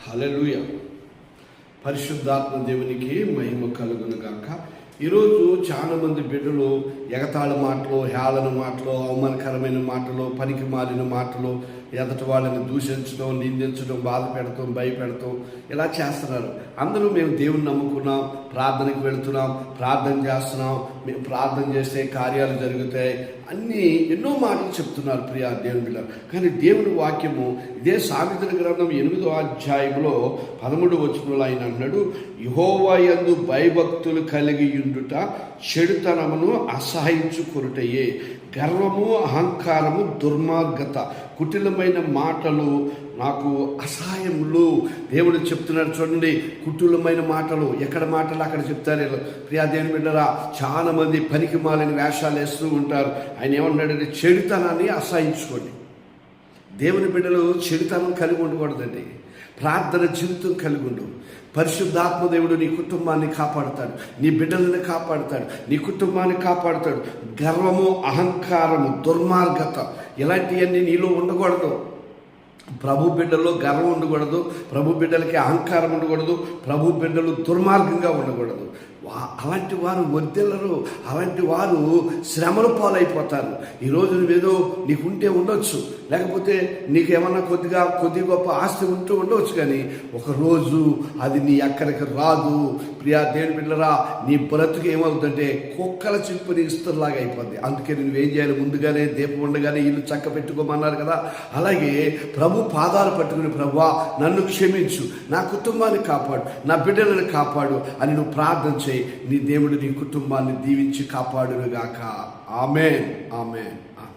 హల్లెలూయా. పరిశుద్ధాత్మ దేవునికి మహిమ కలుగును గాక. ఈరోజు చాలామంది బిడ్డలు ఎగతాళి మాటలు, హేళన మాటలు, అవమానకరమైన మాటలు, పనికి మాలిన మాటలు, ఎదటి వాళ్ళని దూషించడం, నిందించడం, బాధ పెడతాం, భయపెడతాం, ఇలా చేస్తున్నారు. అందరూ మేము దేవుని నమ్ముకున్నాం, ప్రార్థనకు వెళుతున్నాం, ప్రార్థన చేస్తున్నాం, మేము ప్రార్థన చేస్తే కార్యాలు జరుగుతాయి, అన్నీ ఎన్నో మాటలు చెప్తున్నారు ప్రియా దేవుని బిడ్డలు. కానీ దేవుని వాక్యము ఇదే సామెతల గ్రంథం 8వ అధ్యాయంలో 13వ వచనంలో ఆయన అన్నాడు, యెహోవా యందు భయభక్తులు కలిగి ఉండుట చెడుతనమును అసహించుకొనుటయే, గర్వము, అహంకారము, దుర్మార్గత, కుటిలమైన మాటలు నాకు అసహాయములు. దేవుడు చెప్తున్నాడు చూడండి, కుటిలమైన మాటలు. ఎక్కడ మాటలు అక్కడ చెప్తారు. ప్రియా దేవుని బిడ్డరా, చాలా మంది పనికి మాలిన వేషాలు వేస్తూ ఉంటారు. ఆయన ఏమన్నాడంటే చెడుతనాన్ని అసహించుకోండి. దేవుని బిడ్డలు చెడుతనం కలిగి ఉండకూడదండి. ప్రార్థన జీవితం కలిగి ఉండు. పరిశుద్ధాత్మ దేవుడు నీ కుటుంబాన్ని కాపాడుతాడు, నీ బిడ్డలను కాపాడుతాడు, నీ కుటుంబాన్ని కాపాడుతాడు. గర్వము, అహంకారము, దుర్మార్గత ఇలాంటివన్నీ నీలో ఉండకూడదు. ప్రభు బిడ్డల్లో గర్వం ఉండకూడదు, ప్రభు బిడ్డలకి అహంకారం ఉండకూడదు, ప్రభు బిడ్డలు దుర్మార్గంగా ఉండకూడదు. అలాంటి వారు వర్ధిల్లరు, అలాంటి వారు శ్రమల పాలైపోతారు. ఈరోజు నువ్వేదో నీకుంటే ఉండొచ్చు, లేకపోతే నీకేమన్నా కొద్ది గొప్ప ఆస్తి ఉంటూ ఉండవచ్చు, కానీ ఒకరోజు అది నీ ఎక్కడికి రాదు. ప్రియా దేవుని బిడ్డరా, నీ బ్రతుకు ఏమవుతుందంటే కుక్కల చిప్పుని ఇస్తులాగా అయిపోద్ది. అందుకే నువ్వేం చేయాలి, ముందుగానే దీపం ఉండగానే ఇల్లు చక్క పెట్టుకోమన్నారు కదా. అలాగే ప్రభు పాదాలు పట్టుకుని, ప్రభువా నన్ను క్షమించు, నా కుటుంబాన్ని కాపాడు, నా బిడ్డలను కాపాడు అని నువ్వు ప్రార్థన చేయి. నీ దేవుడు నీ కుటుంబాన్ని దీవించి కాపాడునుగాక. ఆమేన్, ఆమేన్, ఆమేన్.